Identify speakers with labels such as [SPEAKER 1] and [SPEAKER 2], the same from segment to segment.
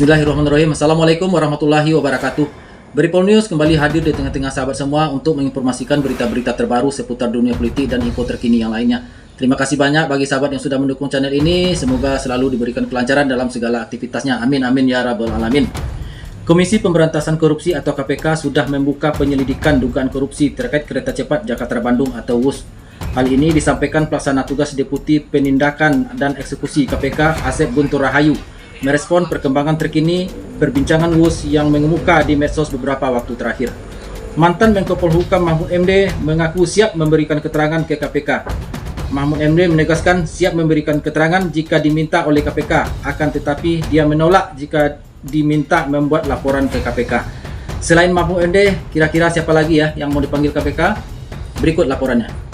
[SPEAKER 1] Bismillahirrahmanirrahim. Assalamualaikum warahmatullahi wabarakatuh. Beripol News kembali hadir di tengah-tengah sahabat semua untuk menginformasikan berita-berita terbaru seputar dunia politik dan info terkini yang lainnya. Terima kasih banyak bagi sahabat yang sudah mendukung channel ini. Semoga selalu diberikan kelancaran dalam segala aktivitasnya. Amin amin ya rabbal alamin. Komisi Pemberantasan Korupsi atau KPK sudah membuka penyelidikan dugaan korupsi terkait kereta cepat Jakarta-Bandung atau WUS. Hal ini disampaikan Pelaksana Tugas Deputi Penindakan dan Eksekusi KPK Asep Guntur Rahayu merespon perkembangan terkini perbincangan WUS yang mengemuka di medsos beberapa waktu terakhir. Mantan Menko Polhukam Mahfud MD mengaku siap memberikan keterangan ke KPK. Mahfud MD menegaskan siap memberikan keterangan jika diminta oleh KPK, akan tetapi dia menolak jika diminta membuat laporan ke KPK. Selain Mahfud MD, kira-kira siapa lagi ya yang mau dipanggil KPK? Berikut laporannya.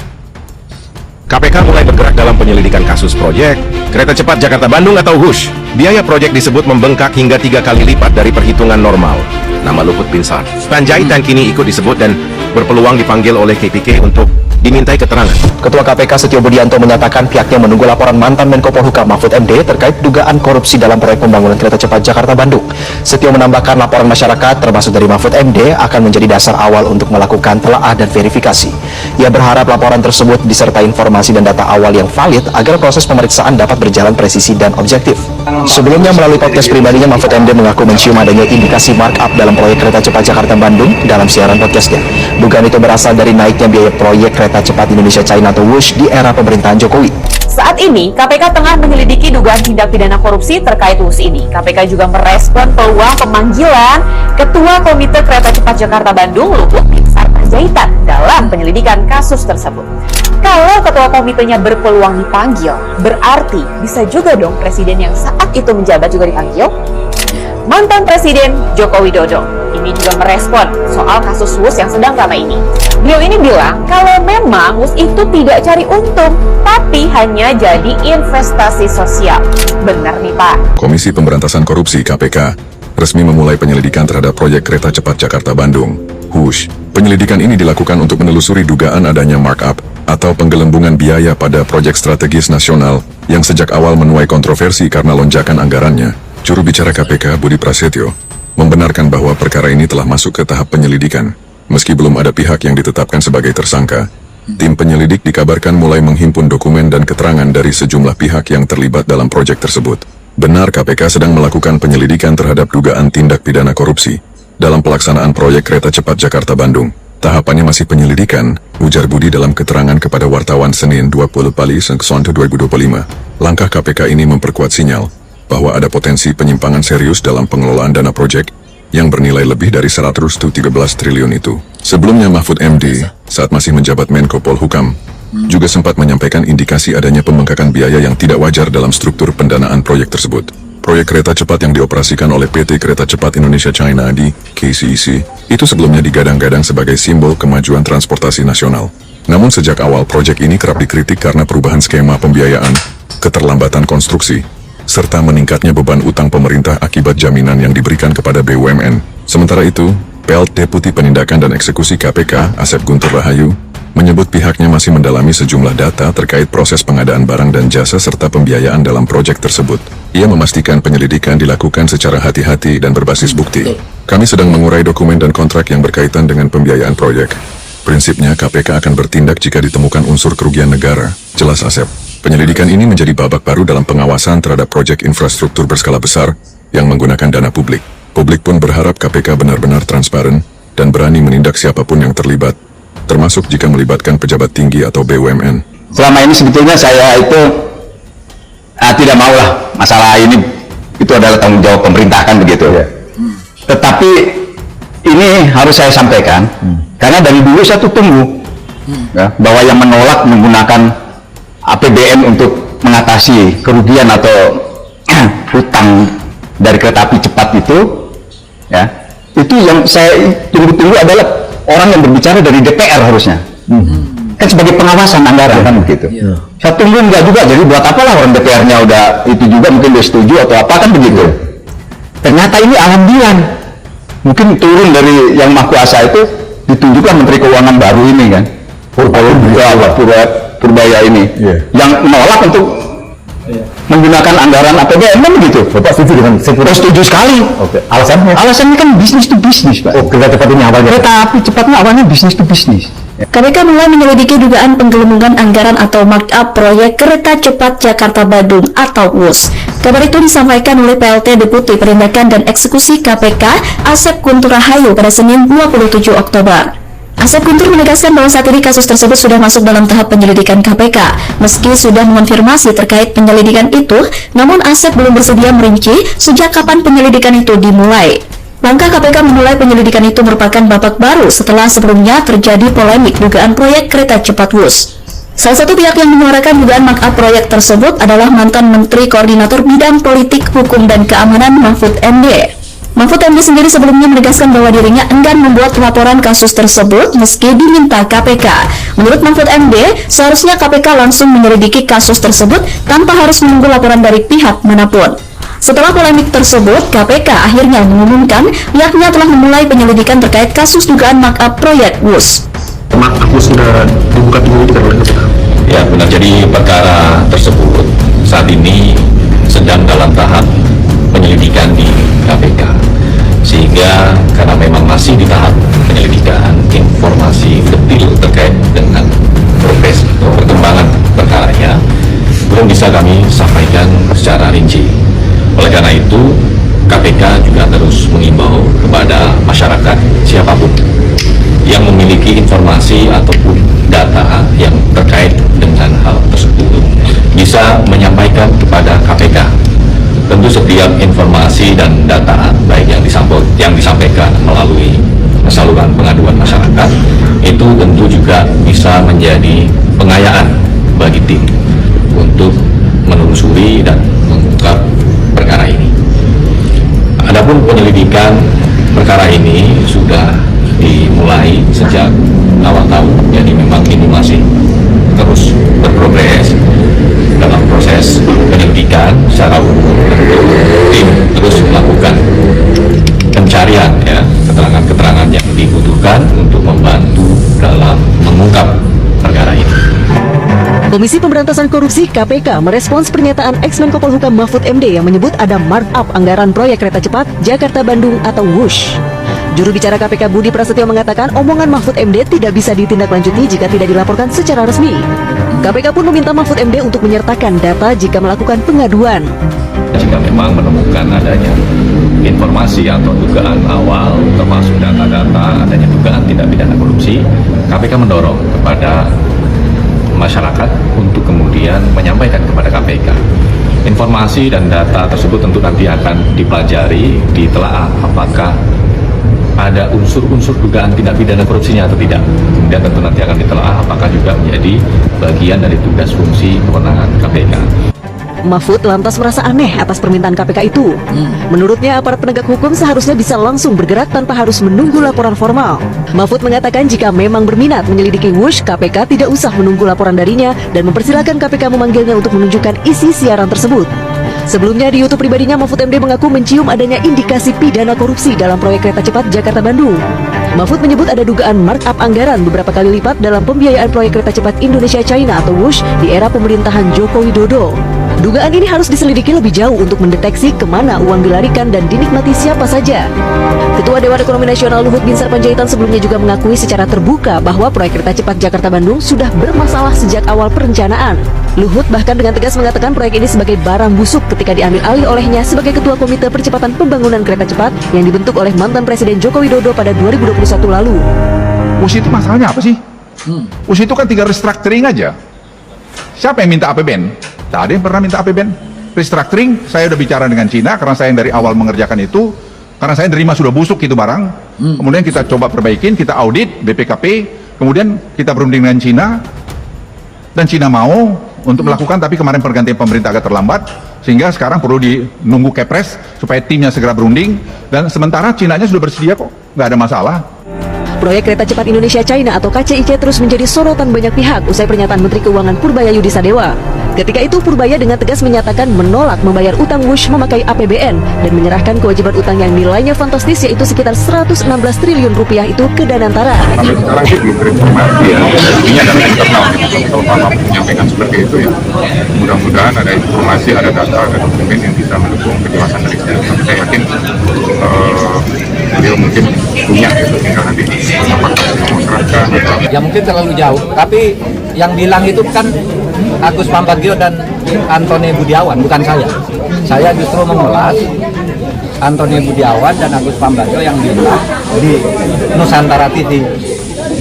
[SPEAKER 2] KPK mulai bergerak dalam penyelidikan kasus proyek kereta cepat Jakarta-Bandung atau WUS. Biaya proyek disebut membengkak hingga 3 kali lipat dari perhitungan normal. Nama Luhut Binsar Panjaitan kini ikut disebut dan berpeluang dipanggil oleh KPK untuk dimintai keterangan.
[SPEAKER 3] Ketua KPK Setio Budianto menyatakan pihaknya menunggu laporan mantan Menko Polhukam Mahfud MD terkait dugaan korupsi dalam proyek pembangunan kereta cepat Jakarta-Bandung. Setio menambahkan laporan masyarakat termasuk dari Mahfud MD akan menjadi dasar awal untuk melakukan telaah dan verifikasi. Ia berharap laporan tersebut disertai informasi dan data awal yang valid agar proses pemeriksaan dapat berjalan presisi dan objektif. Sebelumnya melalui podcast pribadinya, Mahfud MD mengaku mencium adanya indikasi markup dalam proyek kereta cepat Jakarta-Bandung dalam siaran podcastnya. Dugaan itu berasal dari naiknya biaya proyek kereta cepat Indonesia-China atau WUS di era pemerintahan Jokowi.
[SPEAKER 4] Saat ini, KPK tengah menyelidiki dugaan tindak pidana korupsi terkait WUS ini. KPK juga merespon peluang pemanggilan Ketua Komite Kereta Cepat Jakarta-Bandung, Luhut Binsar Panjaitan, dalam penyelidikan kasus tersebut. Kalau ketua komitenya berpeluang dipanggil, berarti bisa juga dong presiden yang saat itu menjabat juga dipanggil. Mantan Presiden Joko Widodo ini juga merespon soal kasus WUS yang sedang ramai ini. Beliau ini bilang kalau memang WUS itu tidak cari untung, tapi hanya jadi investasi sosial. Benar nih Pak.
[SPEAKER 5] Komisi Pemberantasan Korupsi KPK resmi memulai penyelidikan terhadap proyek kereta cepat Jakarta-Bandung, WUS. Penyelidikan ini dilakukan untuk menelusuri dugaan adanya markup atau penggelembungan biaya pada proyek strategis nasional yang sejak awal menuai kontroversi karena lonjakan anggarannya. Juru bicara KPK Budi Prasetyo membenarkan bahwa perkara ini telah masuk ke tahap penyelidikan. Meski belum ada pihak yang ditetapkan sebagai tersangka, tim penyelidik dikabarkan mulai menghimpun dokumen dan keterangan dari sejumlah pihak yang terlibat dalam proyek tersebut. Benar KPK sedang melakukan penyelidikan terhadap dugaan tindak pidana korupsi dalam pelaksanaan proyek kereta cepat Jakarta-Bandung. Tahapannya masih penyelidikan, ujar Budi dalam keterangan kepada wartawan Senin 20 Pali 2025. Langkah KPK ini memperkuat sinyal bahwa ada potensi penyimpangan serius dalam pengelolaan dana proyek yang bernilai lebih dari 113 triliun itu. Sebelumnya Mahfud MD, saat masih menjabat Menko Polhukam, juga sempat menyampaikan indikasi adanya pembengkakan biaya yang tidak wajar dalam struktur pendanaan proyek tersebut. Proyek kereta cepat yang dioperasikan oleh PT Kereta Cepat Indonesia-China di KCEC itu sebelumnya digadang-gadang sebagai simbol kemajuan transportasi nasional. Namun sejak awal proyek ini kerap dikritik karena perubahan skema pembiayaan, keterlambatan konstruksi, serta meningkatnya beban utang pemerintah akibat jaminan yang diberikan kepada BUMN. Sementara itu, PLT Deputi Penindakan dan Eksekusi KPK Asep Guntur Rahayu menyebut pihaknya masih mendalami sejumlah data terkait proses pengadaan barang dan jasa serta pembiayaan dalam proyek tersebut. Ia memastikan penyelidikan dilakukan secara hati-hati dan berbasis bukti. Kami sedang mengurai dokumen dan kontrak yang berkaitan dengan pembiayaan proyek. Prinsipnya KPK akan bertindak jika ditemukan unsur kerugian negara, jelas Asep. Penyelidikan ini menjadi babak baru dalam pengawasan terhadap proyek infrastruktur berskala besar yang menggunakan dana publik. Publik pun berharap KPK benar-benar transparan dan berani menindak siapapun yang terlibat, termasuk jika melibatkan pejabat tinggi atau BUMN.
[SPEAKER 6] Selama ini sebetulnya saya itu tidak maulah masalah ini, itu adalah tanggung jawab pemerintah kan begitu. Tetapi ini harus saya sampaikan, karena dari dulu saya tuh tunggu ya, bahwa yang menolak menggunakan APBN untuk mengatasi kerugian atau hutang dari kereta api cepat itu, ya, itu yang saya tunggu-tunggu adalah orang yang berbicara dari DPR harusnya, kan sebagai pengawasan anggaran kan begitu. Saya tunggu enggak juga, jadi buat apalah orang DPR-nya udah itu juga mungkin dia setuju atau apa kan begitu. Ternyata ini alhamdulillah, mungkin turun dari yang Maha Kuasa itu ditunjukkan Menteri Keuangan baru ini kan, Purbaya ini, yang menolak untuk menggunakan anggaran APBN kan begitu.
[SPEAKER 3] Bapak setuju dengan
[SPEAKER 6] Oh, setuju sekali.
[SPEAKER 3] Oke. Alasannya?
[SPEAKER 6] Alasannya kan bisnis to bisnis, Pak.
[SPEAKER 3] Oh, kereta cepat ini awalnya.
[SPEAKER 6] Kereta api cepatnya awalnya bisnis to bisnis.
[SPEAKER 7] KPK mulai menyelidiki dugaan penggelembungan anggaran atau markup proyek Kereta Cepat Jakarta Bandung atau WUS. Kabar itu disampaikan oleh PLT Deputi Penindakan dan Eksekusi KPK Asep Guntur Rahayu pada Senin 27 Oktober. Asep Guntur menegaskan bahwa saat ini kasus tersebut sudah masuk dalam tahap penyelidikan KPK. Meski sudah mengonfirmasi terkait penyelidikan itu, namun Asep belum bersedia merinci sejak kapan penyelidikan itu dimulai. Langkah KPK memulai penyelidikan itu merupakan babak baru setelah sebelumnya terjadi polemik dugaan proyek kereta cepat WUS. Salah satu pihak yang menyuarakan dugaan markup proyek tersebut adalah mantan Menteri Koordinator Bidang Politik, Hukum, dan Keamanan Mahfud MD. Mahfud MD sendiri sebelumnya menegaskan bahwa dirinya enggan membuat laporan kasus tersebut meski diminta KPK. Menurut Mahfud MD, seharusnya KPK langsung menyelidiki kasus tersebut tanpa harus menunggu laporan dari pihak manapun. Setelah polemik tersebut, KPK akhirnya mengumumkan pihaknya telah memulai penyelidikan terkait kasus dugaan markup proyek WUS.
[SPEAKER 3] Markup sudah dibuka penyelidikan oleh KPK.
[SPEAKER 8] Ya benar, jadi perkara tersebut saat ini sedang dalam tahap penyelidikan di KPK, sehingga karena memang masih di tahap penyelidikan, informasi detail terkait dengan progres atau perkembangan perkaranya belum bisa kami sampaikan secara rinci. Oleh karena itu, KPK juga terus mengimbau kepada masyarakat siapapun yang memiliki informasi ataupun data yang terkait dengan hal tersebut bisa menyampaikan kepada KPK. Tentu setiap informasi dan data baik yang disampaikan melalui saluran pengaduan masyarakat itu tentu juga bisa menjadi pengayaan bagi tim untuk menelusuri dan mengungkap perkara ini. Adapun penyelidikan perkara ini sudah dimulai sejak awal tahun, jadi memang ini masih terus berprogres dalam proses penyelidikan secara umum. Tim terus melakukan pencarian ya, keterangan-keterangan yang dibutuhkan untuk membantu dalam mengungkap perkara ini.
[SPEAKER 9] Komisi Pemberantasan Korupsi KPK merespons pernyataan ex-Menko Polhukam Mahfud MD yang menyebut ada markup anggaran proyek kereta cepat Jakarta Bandung atau WUS. Juru bicara KPK Budi Prasetyo mengatakan omongan Mahfud MD tidak bisa ditindaklanjuti jika tidak dilaporkan secara resmi. KPK pun meminta Mahfud MD untuk menyertakan data jika melakukan pengaduan.
[SPEAKER 8] Jika memang menemukan adanya informasi atau dugaan awal termasuk data-data adanya dugaan tindak pidana korupsi, KPK mendorong kepada masyarakat untuk kemudian menyampaikan kepada KPK. Informasi dan data tersebut tentu nanti akan dipelajari, ditelaah apakah ada unsur-unsur dugaan tindak pidana korupsinya atau tidak. Kemudian tentu nanti akan ditelaah apakah juga menjadi bagian dari tugas fungsi kewenangan KPK.
[SPEAKER 9] Mahfud lantas merasa aneh atas permintaan KPK itu. Menurutnya aparat penegak hukum seharusnya bisa langsung bergerak tanpa harus menunggu laporan formal. Mahfud mengatakan jika memang berminat menyelidiki WUS, KPK tidak usah menunggu laporan darinya dan mempersilahkan KPK memanggilnya untuk menunjukkan isi siaran tersebut. Sebelumnya di YouTube pribadinya, Mahfud MD mengaku mencium adanya indikasi pidana korupsi dalam proyek kereta cepat Jakarta Bandung. Mahfud menyebut ada dugaan markup anggaran beberapa kali lipat dalam pembiayaan proyek kereta cepat Indonesia-China atau WUS di era pemerintahan Joko Widodo. Dugaan ini harus diselidiki lebih jauh untuk mendeteksi kemana uang dilarikan dan dinikmati siapa saja. Ketua Dewan Ekonomi Nasional Luhut Binsar Panjaitan sebelumnya juga mengakui secara terbuka bahwa proyek kereta cepat Jakarta Bandung sudah bermasalah sejak awal perencanaan. Luhut bahkan dengan tegas mengatakan proyek ini sebagai barang busuk ketika diambil alih olehnya sebagai Ketua Komite Percepatan Pembangunan Kereta Cepat yang dibentuk oleh mantan Presiden Joko Widodo pada 2021 lalu.
[SPEAKER 10] WUS itu masalahnya apa sih? WUS itu kan tinggal restructuring aja. Siapa yang minta APBN? Tak ada yang pernah minta APBN. Restructuring, saya udah bicara dengan Cina karena saya yang dari awal mengerjakan itu. Karena saya nerima sudah busuk itu barang. Kemudian kita coba perbaikin, kita audit BPKP. Kemudian kita berunding dengan Cina. Dan Cina mau untuk melakukan, tapi kemarin pergantian pemerintah agak terlambat. Sehingga sekarang perlu menunggu Kepres supaya timnya segera berunding. Dan sementara Cinanya sudah bersedia kok, nggak ada masalah.
[SPEAKER 9] Proyek Kereta Cepat Indonesia-China atau KCIC terus menjadi sorotan banyak pihak usai pernyataan Menteri Keuangan Purbaya Yudi Sadewa. Ketika itu Purbaya dengan tegas menyatakan menolak membayar utang Wush memakai APBN dan menyerahkan kewajiban utang yang nilainya fantastis yaitu sekitar 116 triliun rupiah itu ke Danantara.
[SPEAKER 10] Sampai sekarang sih belum terinformasi ya. Ini adalah internal. Kalau Pak Mahfud menyampaikan seperti itu ya, mudah-mudahan ada informasi, ada data, ada dokumen yang bisa mendukung kejelasan dari saya. Tapi saya yakin beliau mungkin punya itu, tinggal nanti apakah masyarakat.
[SPEAKER 11] Ya mungkin terlalu jauh, tapi yang bilang itu kan Agus Pambagio dan Antoni Budiawan, bukan saya. Saya justru mengulas Antoni Budiawan dan Agus Pambagio yang bilang di Nusantara TV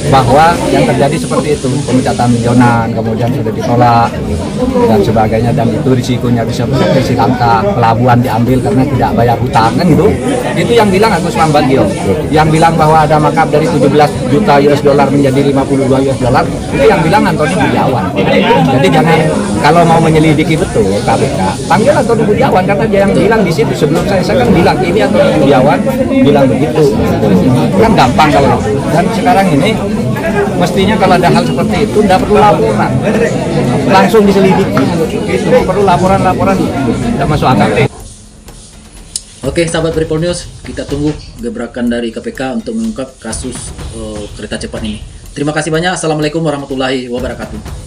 [SPEAKER 11] bahwa yang terjadi seperti itu, pemecatan milionan, kemudian sudah ditolak dan sebagainya, dan itu risikonya bisa seperti Sri Lanka, pelabuhan diambil karena tidak bayar hutang kan gitu. Itu yang bilang Agus Pambagio. Yang bilang bahwa ada markup dari 17 juta US dollar menjadi 52 US dollar, itu yang bilang Antoni Budiawan. Jadi jangan, kalau mau menyelidiki betul KPK, panggil Antoni Budiawan karena dia yang bilang di situ. Sebelum saya kan bilang ini Antoni Budiawan bilang begitu. Kan gampang kalau. Dan sekarang ini mestinya kalau ada hal seperti itu tidak perlu laporan, langsung diselidiki. Itu perlu laporan-laporan, tidak masuk akal.
[SPEAKER 1] Oke, sahabat Bripol News, kita tunggu gebrakan dari KPK untuk mengungkap kasus kereta cepat ini. Terima kasih banyak. Assalamualaikum warahmatullahi wabarakatuh.